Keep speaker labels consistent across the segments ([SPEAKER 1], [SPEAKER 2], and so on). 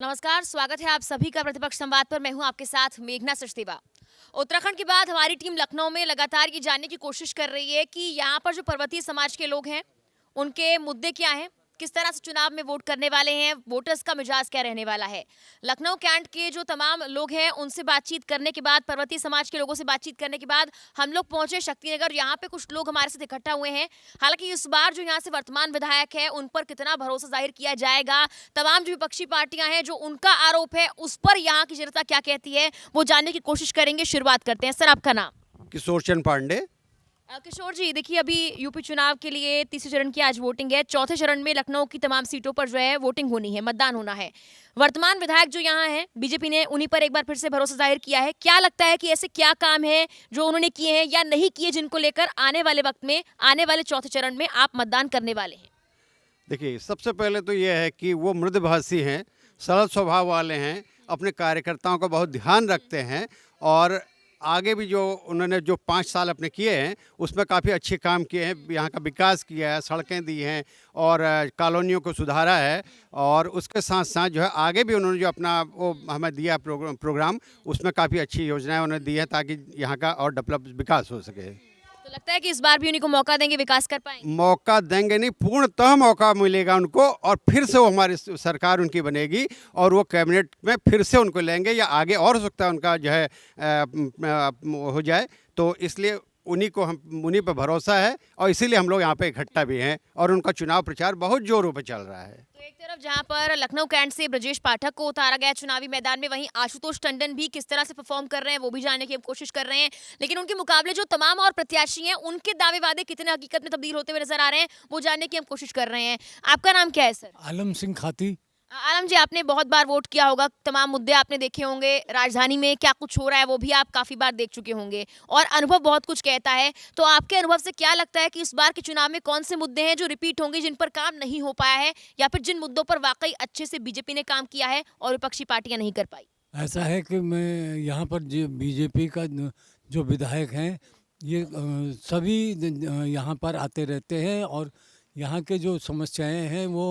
[SPEAKER 1] नमस्कार, स्वागत है आप सभी का प्रतिपक्ष संवाद पर। मैं हूं आपके साथ मेघना सचदेवा। उत्तराखंड के बाद हमारी टीम लखनऊ में लगातार ये जानने की कोशिश कर रही है कि यहाँ पर जो पर्वतीय समाज के लोग हैं, उनके मुद्दे क्या हैं, किस तरह से चुनाव में वोट करने वाले हैं, वोटर्स का मिजाज क्या रहने वाला है। लखनऊ कैंट के जो तमाम लोग हैं, उनसे बातचीत करने के बाद, पर्वतीय समाज के लोगों से बातचीत करने के बाद हम लोग पहुंचे शक्तिनगर। यहाँ पे कुछ लोग हमारे साथ इकट्ठा हुए हैं। हालांकि इस बार जो यहाँ से वर्तमान विधायक है, उन पर कितना भरोसा जाहिर किया जाएगा, तमाम जो विपक्षी पार्टियां हैं, जो उनका आरोप है, उस पर यहाँ की जनता क्या कहती है, वो जानने की कोशिश करेंगे। शुरुआत करते हैं। सर, आपका नाम?
[SPEAKER 2] किशोर चंद पांडे।
[SPEAKER 1] किशोर जी, देखिए अभी यूपी चुनाव के लिए तीसरे चरण की आज वोटिंग है। चौथे चरण में लखनऊ की तमाम सीटों पर जो है वोटिंग होनी है, मतदान होना है। वर्तमान विधायक जो यहाँ हैं, बीजेपी ने उन्हीं पर एक बार फिर से भरोसा जाहिर किया है। क्या लगता है कि ऐसे क्या काम है जो उन्होंने किए हैं या नहीं किए, जिनको लेकर आने वाले वक्त में, आने वाले चौथे चरण में आप मतदान करने वाले हैं?
[SPEAKER 2] देखिए, सबसे पहले तो ये है कि वो मृदुभाषी हैं, सरल स्वभाव वाले हैं, अपने कार्यकर्ताओं का बहुत ध्यान रखते हैं और आगे भी जो उन्होंने जो 5 साल अपने किए हैं उसमें काफ़ी अच्छे काम किए हैं। यहाँ का विकास किया है, सड़कें दी हैं और कॉलोनियों को सुधारा है। और उसके साथ साथ जो है आगे भी उन्होंने जो अपना वो हमें दिया प्रोग्राम उसमें काफ़ी अच्छी योजनाएं उन्होंने दी है ताकि यहाँ का और डेवलप विकास हो सके।
[SPEAKER 1] तो लगता है कि इस बार भी उन्हीं को मौका देंगे, विकास कर पाएंगे?
[SPEAKER 2] मौका देंगे नहीं, पूर्णतः मौका मिलेगा उनको और फिर से वो हमारी सरकार उनकी बनेगी और वो कैबिनेट में फिर से उनको लेंगे या आगे और हो सकता है उनका जो है हो जाए। तो इसलिए उन्हीं पर भरोसा है और इसीलिए हम लोग यहाँ पे इकट्ठा भी हैं और उनका चुनाव प्रचार बहुत जोरों पे चल रहा है।
[SPEAKER 1] तो एक तरफ जहां पर लखनऊ कैंट से ब्रजेश पाठक को उतारा गया चुनावी मैदान में, वहीं आशुतोष टंडन भी किस तरह से परफॉर्म कर रहे हैं वो भी जानने की हम कोशिश कर रहे हैं। लेकिन उनके मुकाबले जो तमाम और प्रत्याशी हैं, उनके दावे वादे कितने हकीकत में तब्दील होते हुए नजर आ रहे हैं, वो जानने की हम कोशिश कर रहे हैं। आपका नाम क्या है सर?
[SPEAKER 3] आलम सिंह खाती।
[SPEAKER 1] आलम जी, आपने बहुत बार वोट किया होगा, तमाम मुद्दे आपने देखे होंगे, राजधानी में क्या कुछ हो रहा है वो भी आप काफी बार देख चुके होंगे और अनुभव बहुत कुछ कहता है। तो आपके अनुभव से क्या लगता है कि इस बार के चुनाव में कौन से मुद्दे हैं जो रिपीट होंगे, जिन पर काम नहीं हो पाया है, या फिर जिन मुद्दों पर वाकई अच्छे से बीजेपी ने काम किया है और विपक्षी पार्टियां नहीं कर पाई?
[SPEAKER 3] ऐसा है कि मैं यहाँ पर जो बीजेपी का जो विधायक हैं ये सभी यहाँ पर आते रहते हैं और यहाँ के जो समस्याएं हैं वो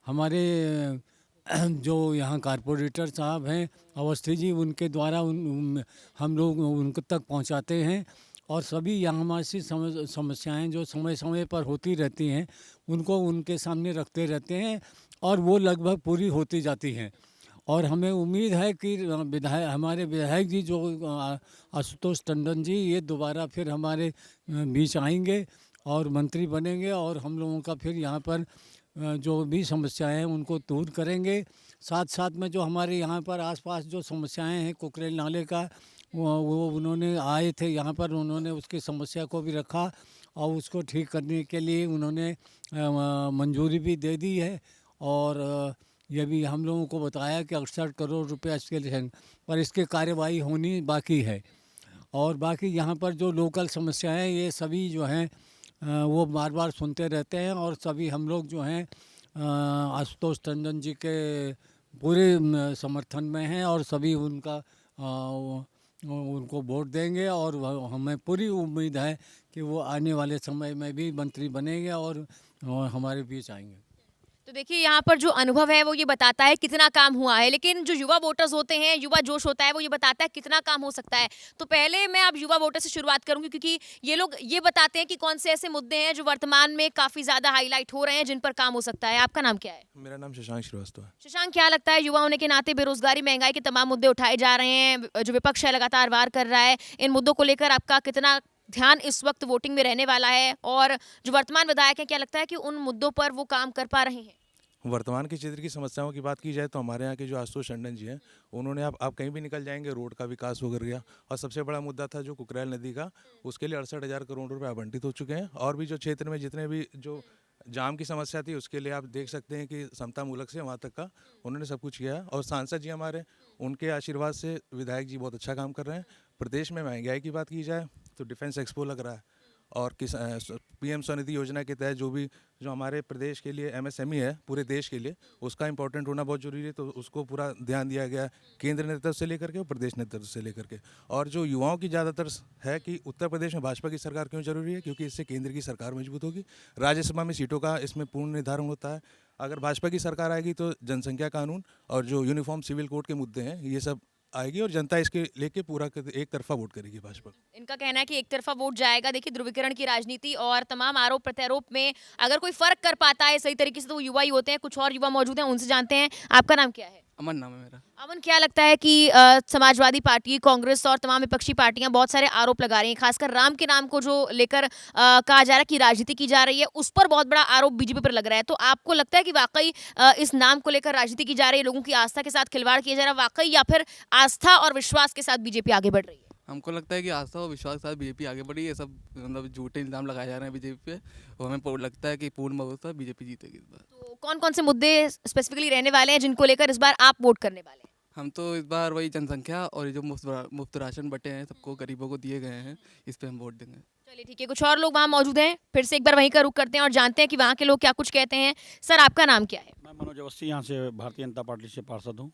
[SPEAKER 3] हमारे जो यहाँ कारपोरेटर साहब हैं अवस्थी जी, उनके द्वारा हम लोग उनके तक पहुँचाते हैं और सभी यहाँ से समस्याएं जो समय समय पर होती रहती हैं उनको उनके सामने रखते रहते हैं और वो लगभग पूरी होती जाती हैं। और हमें उम्मीद है कि हमारे विधायक जी जो आशुतोष टंडन जी, ये दोबारा फिर हमारे बीच आएंगे और मंत्री बनेंगे और हम लोगों का फिर यहाँ पर जो भी समस्याएं हैं उनको दूर करेंगे। साथ साथ में जो हमारे यहाँ पर आसपास जो समस्याएं हैं, कुकरेल नाले का, वो उन्होंने आए थे यहाँ पर, उन्होंने उसकी समस्या को भी रखा और उसको ठीक करने के लिए उन्होंने मंजूरी भी दे दी है। और ये भी हम लोगों को बताया कि 68 करोड़ रुपये इसके लिए हैं, पर इसकी कार्यवाही होनी बाकी है। और बाकी यहाँ पर जो लोकल समस्याएं हैं ये सभी जो हैं वो बार बार सुनते रहते हैं और सभी हम लोग जो हैं आशुतोष टंडन जी के पूरे समर्थन में हैं और सभी उनको वोट देंगे और हमें पूरी उम्मीद है कि वो आने वाले समय में भी मंत्री बनेंगे और हमारे बीच आएंगे।
[SPEAKER 1] तो देखिए, यहाँ पर जो अनुभव है वो ये बताता है कितना काम हुआ है, लेकिन जो युवा वोटर्स होते हैं, युवा जोश होता है, वो ये बताता है कितना काम हो सकता है। तो पहले मैं अब युवा वोटर से शुरुआत करूंगी, क्योंकि ये लोग ये बताते हैं कि कौन से ऐसे मुद्दे हैं जो वर्तमान में काफी ज्यादा हाईलाइट हो रहे हैं, जिन पर काम हो सकता है। आपका नाम क्या है?
[SPEAKER 4] मेरा नाम शशांक श्रीवास्तव है।
[SPEAKER 1] शशांक, क्या लगता है, युवा होने के नाते बेरोजगारी, महंगाई के तमाम मुद्दे उठाए जा रहे हैं, जो विपक्ष है लगातार वार कर रहा है, इन मुद्दों को लेकर आपका कितना ध्यान इस वक्त वोटिंग में रहने वाला है? और जो वर्तमान विधायक है, क्या लगता है कि उन मुद्दों पर वो काम कर पा रहे हैं?
[SPEAKER 4] वर्तमान के क्षेत्र की समस्याओं की बात की जाए तो हमारे यहाँ के जो आशुतोष टंडन जी हैं, उन्होंने आप कहीं भी निकल जाएंगे, रोड का विकास हो गया और सबसे बड़ा मुद्दा था जो कुकरेल नदी का, उसके लिए 68,000 करोड़ रुपए आवंटित हो चुके हैं। और भी जो क्षेत्र में जितने भी जो जाम की समस्या थी उसके लिए आप देख सकते हैं कि समता मूलक से वहाँ तक का उन्होंने सब कुछ किया है। और सांसद जी हमारे, उनके आशीर्वाद से विधायक जी बहुत अच्छा काम कर रहे हैं। प्रदेश में महंगाई की बात की जाए तो डिफेंस एक्सपो लग रहा है और PM स्वनिधि योजना के तहत जो हमारे प्रदेश के लिए MSME है, पूरे देश के लिए उसका इम्पोर्टेंट होना बहुत जरूरी है, तो उसको पूरा ध्यान दिया गया केंद्र नेतृत्व से लेकर के और प्रदेश नेतृत्व से लेकर के। और जो युवाओं की ज़्यादातर है कि उत्तर प्रदेश में भाजपा की सरकार क्यों जरूरी है, क्योंकि इससे केंद्र की सरकार मजबूत होगी, राज्यसभा में सीटों का इसमें पूर्ण निर्धारण होता है। अगर भाजपा की सरकार आएगी तो जनसंख्या कानून और जो यूनिफॉर्म सिविल कोड के मुद्दे हैं ये सब आएगी और जनता इसके लेके पूरा एक तरफा वोट करेगी भाजपा।
[SPEAKER 1] इनका कहना है कि एक तरफा वोट जाएगा। देखिए, ध्रुवीकरण की राजनीति और तमाम आरोप प्रत्यारोप में अगर कोई फर्क कर पाता है सही तरीके से तो वो युवा ही होते हैं। कुछ और युवा मौजूद हैं, उनसे जानते हैं। आपका नाम क्या है?
[SPEAKER 5] अमन नाम है मेरा।
[SPEAKER 1] अमन, क्या लगता है कि समाजवादी पार्टी, कांग्रेस और तमाम विपक्षी पार्टियां बहुत सारे आरोप लगा रही हैं, खासकर राम के नाम को जो लेकर कहा जा रहा है कि राजनीति की जा रही है, उस पर बहुत बड़ा आरोप बीजेपी पर लग रहा है। तो आपको लगता है कि वाकई इस नाम को लेकर राजनीति की जा रही है, लोगों की आस्था के साथ खिलवाड़ किया जा रहा है वाकई, या फिर आस्था और विश्वास के साथ बीजेपी आगे बढ़ रही है?
[SPEAKER 5] हमको लगता है कि आस्था और विश्वास के साथ बीजेपी आगे बढ़ी है। ये सब मतलब झूठे इल्ज़ाम लगाए जा रहे हैं बीजेपी पे, और हमें लगता है कि पूर्ण भरोसा बीजेपी जीतेगी इस बार।
[SPEAKER 1] तो कौन कौन से मुद्दे स्पेसिफिकली रहने वाले हैं जिनको लेकर इस बार आप वोट करने वाले हैं?
[SPEAKER 5] हम तो इस बार वही जनसंख्या और ये जो मुफ्त राशन बटे हैं सबको गरीबों को दिए गए हैं, इस पे हम वोट देंगे।
[SPEAKER 1] चलिए ठीक है, कुछ और लोग वहाँ मौजूद हैं, फिर से एक बार वहीं का रुख करते हैं और जानते हैं कि वहाँ के लोग क्या कुछ कहते हैं। सर, आपका नाम क्या है?
[SPEAKER 6] मैं मनोज अवस्थी यहाँ से भारतीय जनता पार्टी से पार्षद हूँ।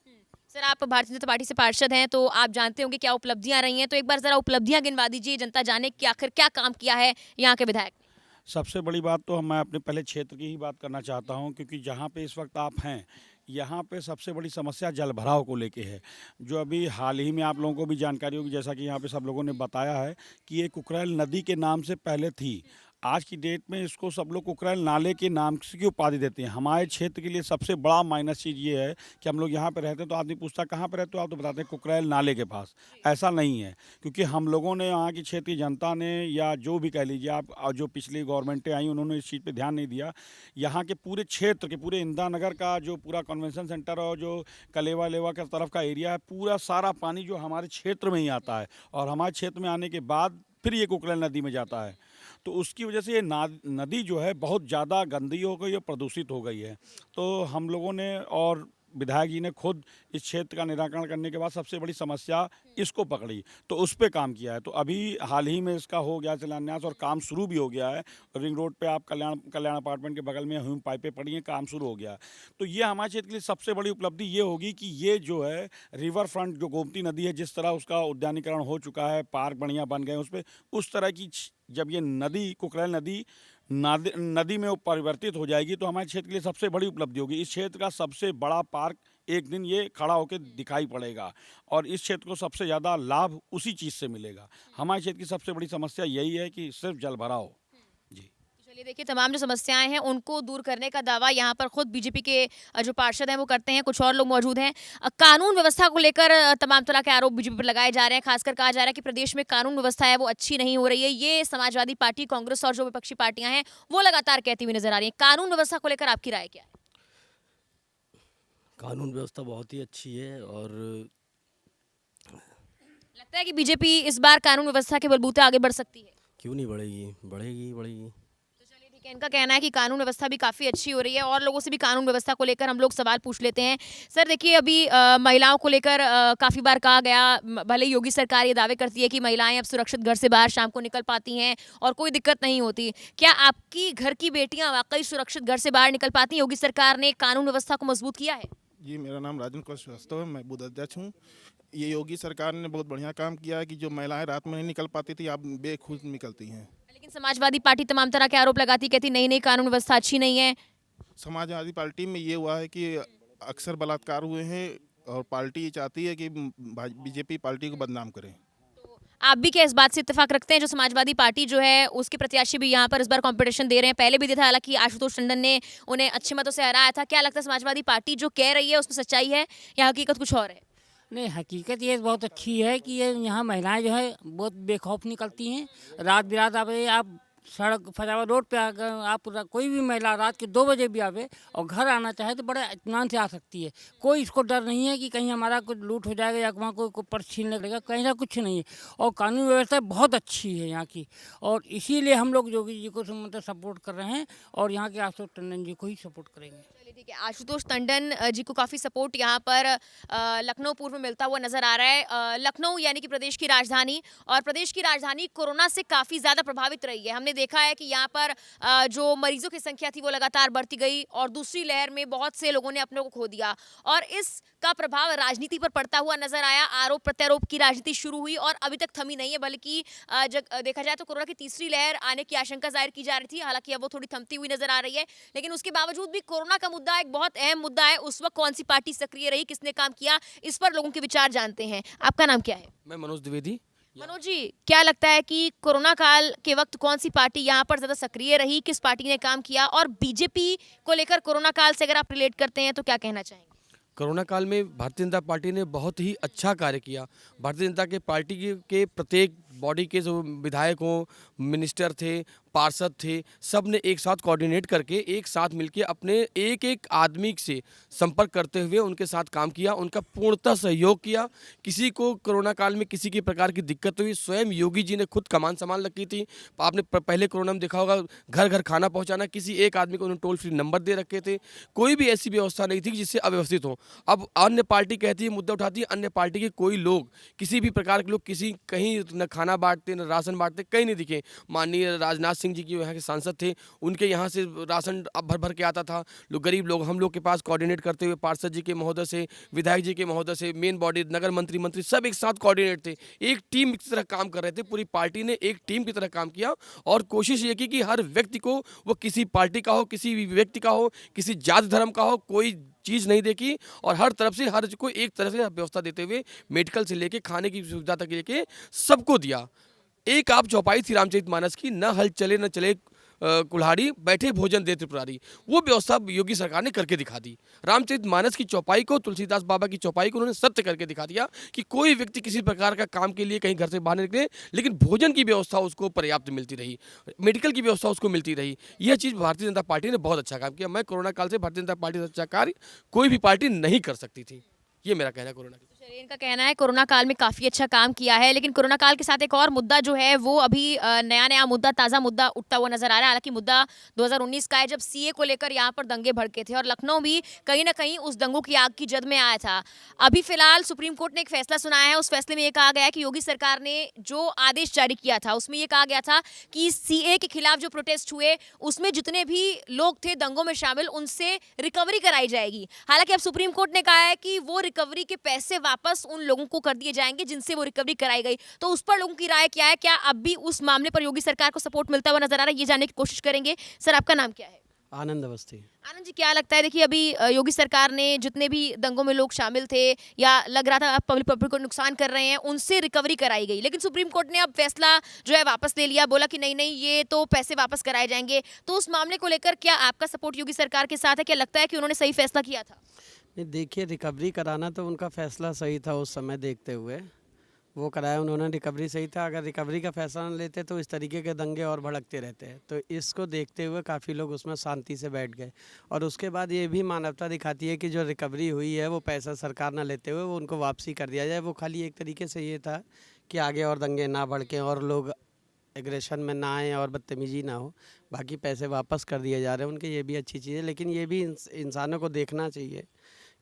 [SPEAKER 1] सर, आप भारतीय जनता पार्टी से पार्षद हैं तो आप जानते होंगे क्या उपलब्धियां रही हैं, तो एक बार जरा उपलब्धियां गिनवा दीजिए, जनता जाने कि आखिर क्या काम किया है यहाँ के विधायक ने।
[SPEAKER 6] सबसे बड़ी बात तो मैं अपने पहले क्षेत्र की ही बात करना चाहता हूँ, क्योंकि जहाँ पे इस वक्त आप हैं यहाँ पे सबसे बड़ी समस्या जल भराव को लेके है, जो अभी हाल ही में आप लोगों को भी जानकारी होगी, जैसा कि यहाँ पे सब लोगों ने बताया है कि ये कुकरैल नदी के नाम से पहले थी। आज की डेट में इसको सब लोग कुकरैल नाले के नाम की उपाधि देते हैं। हमारे क्षेत्र के लिए सबसे बड़ा माइनस चीज़ ये है कि हम लोग यहाँ पे रहते हैं तो आदमी पूछता कहाँ पे रहते हो आप, तो बताते हैं कुकरैल नाले के पास। ऐसा नहीं है, क्योंकि हम लोगों ने, यहाँ की क्षेत्रीय जनता ने, या जो भी कह लीजिए आप, जो पिछली गवर्नमेंटें आई उन्होंने इस चीज़ पर ध्यान नहीं दिया। यहाँ के पूरे क्षेत्र के, पूरे इंदिरा नगर का जो पूरा कन्वेंशन सेंटर और जो कलेवा लेवा का तरफ का एरिया है, पूरा सारा पानी जो हमारे क्षेत्र में ही आता है और हमारे क्षेत्र में आने के बाद फिर ये कुकरैल नदी में जाता है। तो उसकी वजह से ये नदी जो है बहुत ज़्यादा गंदी हो गई और प्रदूषित हो गई है। तो हम लोगों ने और विधायक जी ने खुद इस क्षेत्र का निराकरण करने के बाद सबसे बड़ी समस्या इसको पकड़ी, तो उस पर काम किया है। तो अभी हाल ही में इसका हो गया शिलान्यास और काम शुरू भी हो गया है। रिंग रोड पे आप कल्याण अपार्टमेंट के बगल में ह्यूम पाइपें पड़ी हैं, काम शुरू हो गया है। तो ये हमारे क्षेत्र के लिए सबसे बड़ी उपलब्धि ये होगी कि ये जो है रिवर फ्रंट जो गोमती नदी है, जिस तरह उसका उद्यानीकरण हो चुका है, पार्क बढ़िया बन गए उस पर, उस तरह की जब ये नदी कुकरैल नदी में परिवर्तित हो जाएगी तो हमारे क्षेत्र के लिए सबसे बड़ी उपलब्धि होगी। इस क्षेत्र का सबसे बड़ा पार्क एक दिन ये खड़ा होकर दिखाई पड़ेगा और इस क्षेत्र को सबसे ज़्यादा लाभ उसी चीज़ से मिलेगा। हमारे क्षेत्र की सबसे बड़ी समस्या यही है कि सिर्फ जल भराव। जी
[SPEAKER 1] चलिए, देखिए, तमाम जो समस्याएं हैं उनको दूर करने का दावा यहाँ पर खुद बीजेपी के जो पार्षद हैं वो करते हैं। कुछ और लोग मौजूद हैं। कानून व्यवस्था को लेकर तमाम तरह के आरोप बीजेपी पर लगाए जा रहे हैं। खासकर कहा जा रहा है कि प्रदेश में कानून व्यवस्था है वो अच्छी नहीं हो रही है। ये समाजवादी पार्टी, कांग्रेस और जो विपक्षी पार्टियां हैं वो लगातार कहती हुई नजर आ रही है। कानून व्यवस्था को लेकर आपकी राय क्या है?
[SPEAKER 7] कानून व्यवस्था बहुत ही अच्छी है और
[SPEAKER 1] लगता है कि बीजेपी इस बार कानून व्यवस्था के बलबूते आगे बढ़ सकती है?
[SPEAKER 7] क्यों नहीं बढ़ेगी, बढ़ेगी बढ़ेगी।
[SPEAKER 1] तो चलिए ठीक है, इनका कहना है कि कानून व्यवस्था भी काफ़ी अच्छी हो रही है और लोगों से भी कानून व्यवस्था को लेकर हम लोग सवाल पूछ लेते हैं। सर, देखिए, अभी महिलाओं को लेकर काफ़ी बार कहा गया, भले योगी सरकार ये दावे करती है कि महिलाएं अब सुरक्षित घर से बाहर शाम को निकल पाती हैं और कोई दिक्कत नहीं होती। क्या आपकी घर की बेटियां वाकई सुरक्षित घर से बाहर निकल पाती हैं? योगी सरकार ने कानून व्यवस्था को मजबूत किया है?
[SPEAKER 8] जी, मेरा नाम राजन कौर श्रीवास्तव है, मैं बूथ अध्यक्ष हूँ। ये योगी सरकार ने बहुत बढ़िया काम किया है कि जो महिलाएं रात में नहीं निकल पाती थी, अब बेखुद निकलती हैं।
[SPEAKER 1] लेकिन समाजवादी पार्टी तमाम तरह के आरोप लगाती, कहती नहीं नहीं कानून व्यवस्था अच्छी नहीं है।
[SPEAKER 8] समाजवादी पार्टी में ये हुआ है कि अक्सर बलात्कार हुए हैं और पार्टी ये चाहती है कि बीजेपी पार्टी को बदनाम करे।
[SPEAKER 1] आप भी क्या इस बात से इत्तेफाक रखते हैं? जो समाजवादी पार्टी जो है उसके प्रत्याशी भी यहाँ पर इस बार कंपटीशन दे रहे हैं, पहले भी दिया था, हालांकि आशुतोष टंडन ने उन्हें अच्छे मतों से हराया था। क्या लगता है समाजवादी पार्टी जो कह रही है उसमें सच्चाई है या हकीकत कुछ और है?
[SPEAKER 9] नहीं, हकीकत ये बहुत अच्छी है कि ये यहाँ महिलाएं जो है बहुत बेखौफ निकलती हैं। रात बिरात आप सड़क फजावा रोड पे अगर आप कोई भी महिला रात के 2 बजे भी आवे और घर आना चाहे तो बड़े इत्मीनान से आ सकती है। कोई इसको डर नहीं है कि कहीं हमारा कुछ लूट हो जाएगा या वहाँ कोई पर्स छीनने लगेगा, कहीं ना कुछ नहीं है। और कानून व्यवस्था बहुत अच्छी है यहाँ की और इसीलिए हम लोग योगी जी को मतलब सपोर्ट कर रहे हैं और यहाँ के आशुतोष टंडन जी को ही सपोर्ट करेंगे।
[SPEAKER 1] ठीक है, आशुतोष टंडन जी को काफी सपोर्ट यहाँ पर लखनऊ पूर्व में मिलता हुआ नजर आ रहा है। लखनऊ यानी कि प्रदेश की राजधानी, और प्रदेश की राजधानी कोरोना से काफी ज्यादा प्रभावित रही है। हमने देखा है कि यहाँ पर जो मरीजों की संख्या थी वो लगातार बढ़ती गई, और दूसरी लहर में बहुत से लोगों ने अपने को खो दिया, और इसका प्रभाव राजनीति पर पड़ता हुआ नजर आया। आरोप प्रत्यारोप की राजनीति शुरू हुई और अभी तक थमी नहीं है, बल्कि जब देखा जाए तो कोरोना की तीसरी लहर आने की आशंका जाहिर की जा रही थी। हालांकि अब वो थोड़ी थमती हुई नजर आ रही है, लेकिन उसके बावजूद भी कोरोना का मुद्दा एक बहुत अहम मुद्दा है। उस वक्त कौन सी पार्टी सक्रिय रही, किसने काम किया, इस पर लोगों के विचार जानते हैं। आपका नाम क्या है?
[SPEAKER 7] मैं मनोज द्विवेदी।
[SPEAKER 1] मनोज जी, क्या लगता है कि कोरोना काल के वक्त कौन सी पार्टी यहाँ पर ज्यादा सक्रिय रही, किस पार्टी ने काम किया, और बीजेपी को लेकर कोरोना काल से अगर आप रिलेट करते हैं तो क्या कहना चाहेंगे?
[SPEAKER 7] कोरोना काल में भारतीय जनता पार्टी ने बहुत ही अच्छा कार्य किया। भारतीय जनता के पार्टी के प्रत्येक बॉडी के जो विधायक हों, मिनिस्टर थे, पार्षद थे, सब ने एक साथ कोऑर्डिनेट करके एक साथ मिलकर अपने एक एक आदमी से संपर्क करते हुए उनके साथ काम किया, उनका पूर्णतः सहयोग किया। किसी को कोरोना काल में किसी की प्रकार की दिक्कत हुई, स्वयं योगी जी ने खुद कमान संभाल रखी थी। आपने पहले कोरोना में देखा होगा, घर घर खाना पहुंचाना, किसी एक आदमी को उन्होंने टोल फ्री नंबर दे रखे थे। कोई भी ऐसी व्यवस्था नहीं थी जिससे अव्यवस्थित हो। अब अन्य पार्टी कहती है, मुद्दा उठाती है, अन्य पार्टी के कोई लोग, किसी भी प्रकार के लोग किसी कहीं न खाना बांटते न राशन बांटते कहीं नहीं दिखे। माननीय राजनाथ सिंह जी की यहाँ के सांसद थे, उनके यहाँ से राशन अब भर भर के आता था। लोग गरीब लोग, हम लोग के पास कोऑर्डिनेट करते हुए पार्षद जी के महोदय से, विधायक जी के महोदय से, मेन बॉडी नगर मंत्री सब एक साथ कोऑर्डिनेट थे, एक टीम की तरह काम कर रहे थे। पूरी पार्टी ने एक टीम की तरह काम किया और कोशिश ये की कि हर व्यक्ति को, वो किसी पार्टी का हो, किसी भी व्यक्ति का हो, किसी जाति धर्म का हो, कोई चीज़ नहीं देखी, और हर तरफ से हर को एक तरह से व्यवस्था देते हुए मेडिकल से लेके खाने की सुविधा तक लेके सबको दिया। एक आप चौपाई थी रामचरितमानस की, न हल चले न चले कुल्हाड़ी, बैठे भोजन दे त्रिपुरारी। वो व्यवस्था योगी सरकार ने करके दिखा दी। रामचरितमानस की चौपाई को, तुलसीदास बाबा की चौपाई को उन्होंने सत्य करके दिखा दिया कि कोई व्यक्ति किसी प्रकार का काम के लिए कहीं घर से बाहर निकले, लेकिन भोजन की व्यवस्था उसको पर्याप्त मिलती रही, मेडिकल की व्यवस्था उसको मिलती रही। यह चीज़ भारतीय जनता पार्टी ने बहुत अच्छा काम किया। मैं कोरोना काल से भारतीय जनता पार्टी से अच्छा कार्य कोई भी पार्टी नहीं कर सकती थी, ये मेरा कहना है। कोरोना
[SPEAKER 1] चलिए, इनका कहना है कोरोना काल में काफी अच्छा काम किया है, लेकिन कोरोना काल के साथ एक और मुद्दा जो है वो अभी नया मुद्दा, ताज़ा मुद्दा उठता हुआ नजर आ रहा है। हालांकि मुद्दा 2019 का है, जब सीए को लेकर यहाँ पर दंगे भड़के थे, और लखनऊ भी कहीं ना कहीं उस दंगों की आग की जद में आया था। अभी फिलहाल सुप्रीम कोर्ट ने एक फैसला सुनाया है। उस फैसले में ये कहा गया है कि योगी सरकार ने जो आदेश जारी किया था उसमें ये कहा गया था कि सीए के खिलाफ जो प्रोटेस्ट हुए उसमें जितने भी लोग थे दंगों में शामिल, उनसे रिकवरी कराई जाएगी। हालांकि अब सुप्रीम कोर्ट ने कहा है कि वो रिकवरी के पैसे वापस उन लोगों को कर दिए जाएंगे जिनसे वो रिकवरी कराई गई। तो उस पर लोगों की राय क्या है? क्या अब भी उस मामले पर योगी सरकार को सपोर्ट मिलता हुआ नजर आ रहा है? ये जानने की कोशिश करेंगे। सर, आपका नाम क्या है?
[SPEAKER 7] आनंद अवस्थी।
[SPEAKER 1] आनंद जी, क्या लगता है, देखिए अभी योगी सरकार ने जितने भी दंगों में लोग शामिल थे या लग रहा था पब्लिक को नुकसान कर रहे हैं, उनसे रिकवरी कराई गई, लेकिन सुप्रीम कोर्ट ने अब फैसला जो है वापस ले लिया, बोला कि नहीं ये तो पैसे वापस कराए जाएंगे। तो उस मामले को लेकर क्या आपका सपोर्ट योगी सरकार के साथ है? क्या लगता है कि उन्होंने सही फैसला किया था?
[SPEAKER 7] नहीं, देखिए, रिकवरी कराना तो उनका फैसला सही था। उस समय देखते हुए वो कराया उन्होंने, रिकवरी सही था। अगर रिकवरी का फैसला न लेते तो इस तरीके के दंगे और भड़कते रहते हैं। तो इसको देखते हुए काफ़ी लोग उसमें शांति से बैठ गए, और उसके बाद ये भी मानवता दिखाती है कि जो रिकवरी हुई है वो पैसा सरकार ना लेते हुए वो उनको वापसी कर दिया जाए। वो खाली एक तरीके से ये था कि आगे और दंगे ना भड़कें और लोग एग्रेशन में ना आए और बदतमीजी ना हो। बाकी पैसे वापस कर दिए जा रहे हैं उनके, ये भी अच्छी चीज़ है। लेकिन ये भी इंसानों को देखना चाहिए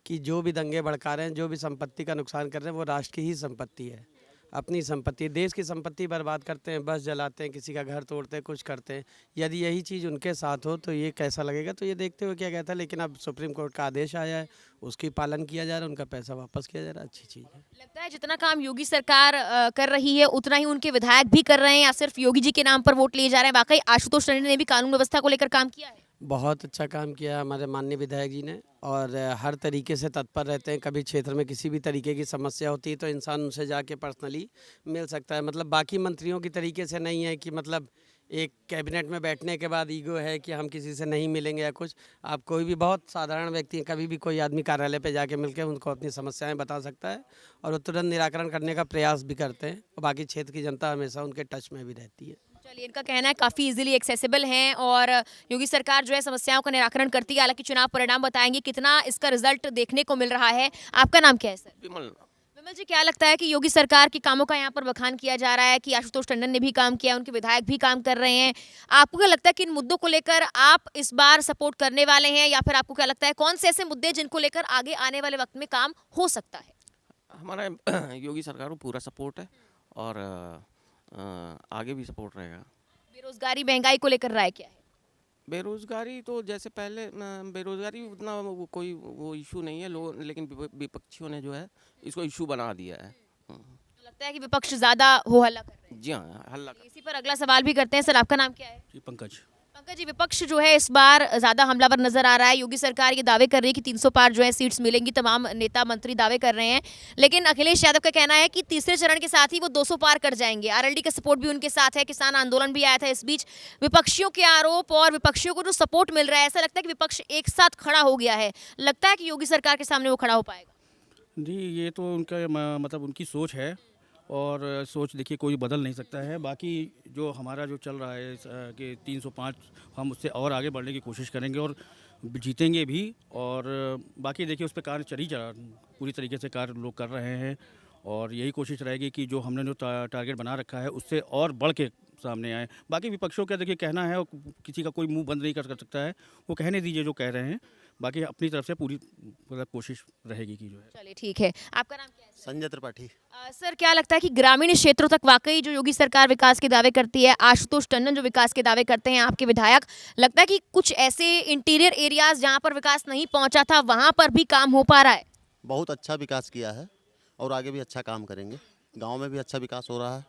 [SPEAKER 7] कि जो भी दंगे भड़का रहे हैं, जो भी संपत्ति का नुकसान कर रहे हैं, वो राष्ट्र की ही संपत्ति है, अपनी संपत्ति, देश की संपत्ति बर्बाद करते हैं, बस जलाते हैं, किसी का घर तोड़ते हैं, कुछ करते हैं। यदि यही चीज़ उनके साथ हो तो ये कैसा लगेगा? तो ये देखते हुए क्या कहता है। लेकिन अब सुप्रीम कोर्ट का आदेश आया है, उसकी पालन किया जा रहा है, उनका पैसा वापस किया जा रहा है, अच्छी चीज़ है।
[SPEAKER 1] लगता है जितना काम योगी सरकार कर रही है उतना ही उनके विधायक भी कर रहे हैं, या सिर्फ योगी जी के नाम पर वोट लिए जा रहे हैं? वाकई आशुतोष टंडन ने भी कानून व्यवस्था को लेकर काम किया है?
[SPEAKER 7] बहुत अच्छा काम किया हमारे माननीय विधायक जी ने, और हर तरीके से तत्पर रहते हैं। कभी क्षेत्र में किसी भी तरीके की समस्या होती है तो इंसान उनसे जाके पर्सनली मिल सकता है। मतलब बाकी मंत्रियों की तरीके से नहीं है कि मतलब एक कैबिनेट में बैठने के बाद ईगो है कि हम किसी से नहीं मिलेंगे या कुछ। आप कोई भी बहुत साधारण व्यक्ति, कभी भी कोई आदमी कार्यालय पे जाके मिलकर उनको अपनी समस्याएं बता सकता है, और वो तुरंत निराकरण करने का प्रयास भी करते हैं। और बाकी क्षेत्र की जनता हमेशा उनके टच में भी रहती है।
[SPEAKER 1] चलिए, इनका कहना है काफ़ी इजीली एक्सेसिबल हैं और योगी सरकार जो है समस्याओं का निराकरण करती है। हालांकि चुनाव परिणाम बताएंगे कितना इसका रिजल्ट देखने को मिल रहा है। आपका नाम क्या है सर?
[SPEAKER 10] विमल।
[SPEAKER 1] विमल विमल जी, क्या लगता है कि योगी सरकार के कामों का यहाँ पर बखान किया जा रहा है कि आशुतोष टंडन ने भी काम किया, उनके विधायक भी काम कर रहे हैं। आपको क्या लगता है कि इन मुद्दों को लेकर आप इस बार सपोर्ट करने वाले हैं, या फिर आपको क्या लगता है कौन से ऐसे मुद्दे हैं जिनको लेकर आगे आने वाले वक्त में काम हो सकता है?
[SPEAKER 10] हमारा योगी सरकार को पूरा सपोर्ट है और आगे भी सपोर्ट रहेगा।
[SPEAKER 1] बेरोजगारी, महंगाई को लेकर राय क्या है?
[SPEAKER 10] बेरोजगारी तो जैसे पहले बेरोजगारी उतना कोई वो इशू नहीं है लोग, लेकिन विपक्षियों ने जो है इसको इशू बना दिया है।
[SPEAKER 1] लगता है कि विपक्ष ज्यादा हो हल्ला कर रहे हैं।
[SPEAKER 10] जी हाँ, हल्ला
[SPEAKER 1] इसी पर अगला सवाल भी करते हैं। सर, आपका नाम क्या है?
[SPEAKER 6] जी पंकज।
[SPEAKER 1] पंकज जी, विपक्ष जो है इस बार ज्यादा हमलावर नजर आ रहा है। योगी सरकार ये दावे कर रही है कि 300 पार जो है सीट्स मिलेंगी, तमाम नेता मंत्री दावे कर रहे हैं, लेकिन अखिलेश यादव का कहना है कि तीसरे चरण के साथ ही वो 200 पार कर जाएंगे। आरएलडी का सपोर्ट भी उनके साथ है, किसान आंदोलन भी आया था। इस बीच विपक्षियों के आरोप और विपक्षियों को जो सपोर्ट मिल रहा है, ऐसा लगता है कि विपक्ष एक साथ खड़ा हो गया है। लगता है कि योगी सरकार के सामने वो खड़ा हो पाएगा?
[SPEAKER 6] जी, ये तो उनका मतलब उनकी सोच है, और सोच देखिए कोई बदल नहीं सकता है। बाकी जो हमारा जो चल रहा है कि 305, हम उससे और आगे बढ़ने की कोशिश करेंगे और जीतेंगे भी। और बाकी देखिए उस पर कार्य पूरी तरीके से कार्य लोग कर रहे हैं, और यही कोशिश रहेगी कि जो हमने जो टारगेट बना रखा है उससे और बढ़ के सामने आए। बाकी विपक्षों का देखिए कहना है, किसी का कोई मुंह बंद नहीं कर सकता है, वो कहने दीजिए जो कह रहे हैं। बाकी अपनी तरफ से पूरी मतलब कोशिश रहेगी कि जो है।
[SPEAKER 1] चलिए ठीक है। आपका नाम क्या है?
[SPEAKER 11] संजय त्रिपाठी।
[SPEAKER 1] सर, क्या लगता है कि ग्रामीण क्षेत्रों तक वाकई जो योगी सरकार विकास के दावे करती है, आशुतोष टंडन जो विकास के दावे करते हैं, आपके विधायक, लगता है कि कुछ ऐसे इंटीरियर एरियाज जहां पर विकास नहीं पहुंचा था वहां पर भी काम हो पा रहा है?
[SPEAKER 11] बहुत अच्छा विकास किया है और आगे भी अच्छा काम करेंगे। गांव में भी अच्छा विकास हो रहा है।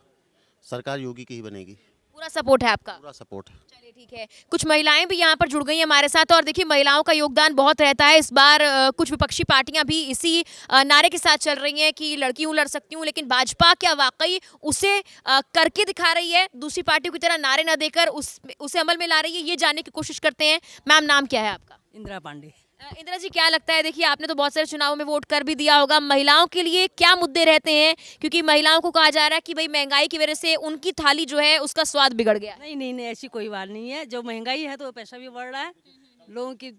[SPEAKER 11] सरकार योगी की ही बनेगी।
[SPEAKER 1] पूरा सपोर्ट है आपका?
[SPEAKER 11] पूरा सपोर्ट है।
[SPEAKER 1] चलिए ठीक है। कुछ महिलाएं भी यहाँ पर जुड़ गई हैं हमारे साथ, और देखिए महिलाओं का योगदान बहुत रहता है। इस बार कुछ विपक्षी पार्टियां भी इसी नारे के साथ चल रही हैं कि लड़की हूँ लड़ सकती हूँ, लेकिन भाजपा क्या वाकई उसे करके दिखा रही है? दूसरी पार्टियों की तरह नारे न देकर उसे अमल में ला रही है? ये जानने की कोशिश करते हैं। मैम, नाम क्या है आपका?
[SPEAKER 12] इंदिरा पांडे।
[SPEAKER 1] इंदिरा जी, क्या लगता है, देखिए आपने तो बहुत सारे चुनावों में वोट कर भी दिया होगा, महिलाओं के लिए क्या मुद्दे रहते हैं? क्योंकि महिलाओं को कहा जा रहा है कि भाई महंगाई की वजह से उनकी थाली जो है उसका स्वाद बिगड़ गया।
[SPEAKER 12] नहीं नहीं नहीं, ऐसी कोई बात नहीं है। जो महंगाई है तो पैसा भी बढ़ रहा है, लोगों की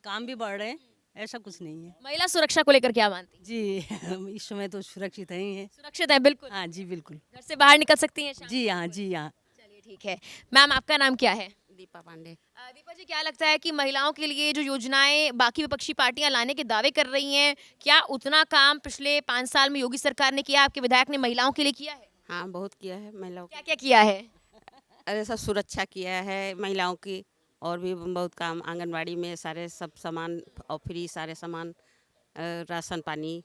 [SPEAKER 12] काम भी बढ़ रहे हैं, ऐसा कुछ नहीं है।
[SPEAKER 1] महिला सुरक्षा को लेकर क्या मानती हैं?
[SPEAKER 12] जी इस समय तो सुरक्षित ही है।
[SPEAKER 1] सुरक्षित है बिल्कुल?
[SPEAKER 12] हाँ जी बिल्कुल।
[SPEAKER 1] घर से बाहर निकल सकती हैं शाम?
[SPEAKER 12] जी हाँ जी हाँ।
[SPEAKER 1] चलिए ठीक है। मैम, आपका नाम क्या है?
[SPEAKER 12] दीपा पांडे।
[SPEAKER 1] दीपा जी, क्या लगता है कि महिलाओं के लिए जो योजनाएं बाकी विपक्षी पार्टियां लाने के दावे कर रही हैं, क्या उतना काम पिछले 5 साल में योगी सरकार ने किया? आपके विधायक ने महिलाओं के लिए किया है?
[SPEAKER 13] हाँ, बहुत किया है महिलाओं
[SPEAKER 1] क्या क्या किया है?
[SPEAKER 13] अरे सब सुरक्षा किया है महिलाओं की, और भी बहुत काम आंगनवाड़ी में सारे सब सामान और फ्री सारे सामान, राशन पानी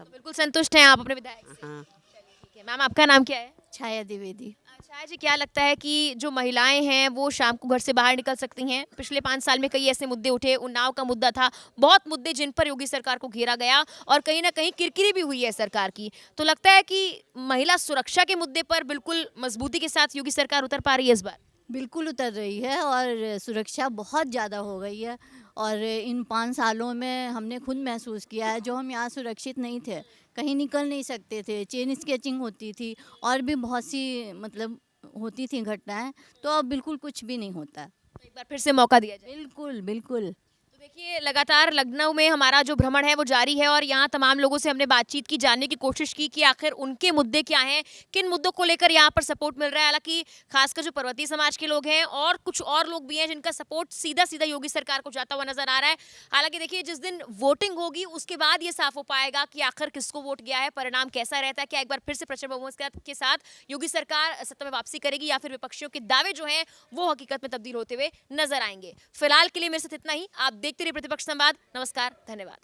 [SPEAKER 13] सब।
[SPEAKER 1] बिल्कुल संतुष्ट हैं आप अपने विधायक से?
[SPEAKER 13] हाँ।
[SPEAKER 1] ठीक है। मैम, आपका नाम क्या है?
[SPEAKER 12] छाया द्विवेदी।
[SPEAKER 1] छाया जी, क्या लगता है कि जो महिलाएं हैं वो शाम को घर से बाहर निकल सकती हैं? पिछले 5 साल में कई ऐसे मुद्दे उठे, उन्नाव का मुद्दा था, बहुत मुद्दे जिन पर योगी सरकार को घेरा गया और कहीं ना कहीं किरकिरी भी हुई है सरकार की। तो लगता है कि महिला सुरक्षा के मुद्दे पर बिल्कुल मजबूती के साथ योगी सरकार उतर पा रही है इस बार?
[SPEAKER 14] बिल्कुल उतर रही है, और सुरक्षा बहुत ज़्यादा हो गई है। और इन 5 सालों में हमने खुद महसूस किया है, जो हम यहाँ सुरक्षित नहीं थे, कहीं निकल नहीं सकते थे, चेन स्केचिंग होती थी और भी बहुत सी मतलब होती थी घटनाएं, तो अब बिल्कुल कुछ भी नहीं होता है।
[SPEAKER 1] तो एक बार फिर से मौका दिया जाए।
[SPEAKER 14] बिल्कुल बिल्कुल।
[SPEAKER 1] देखिए, लगातार लखनऊ में हमारा जो भ्रमण है वो जारी है, और यहाँ तमाम लोगों से हमने बातचीत की, जानने की कोशिश की कि आखिर उनके मुद्दे क्या हैं, किन मुद्दों को लेकर यहाँ पर सपोर्ट मिल रहा है। हालांकि खासकर जो पर्वतीय समाज के लोग हैं और कुछ और लोग भी हैं जिनका सपोर्ट सीधा सीधा योगी सरकार को जाता हुआ नजर आ रहा है। हालांकि देखिए, जिस दिन वोटिंग होगी उसके बाद ये साफ हो पाएगा कि आखिर किसको वोट गया है, परिणाम कैसा रहता है। क्या एक बार फिर से प्रचंड बहुमत के साथ योगी सरकार सत्ता में वापसी करेगी, या फिर विपक्षियों के दावे जो हैं वो हकीकत में तब्दील होते हुए नजर आएंगे? फिलहाल के लिए मेरे साथ इतना ही। आप देखते रहिए प्रतिपक्ष संवाद। नमस्कार, धन्यवाद।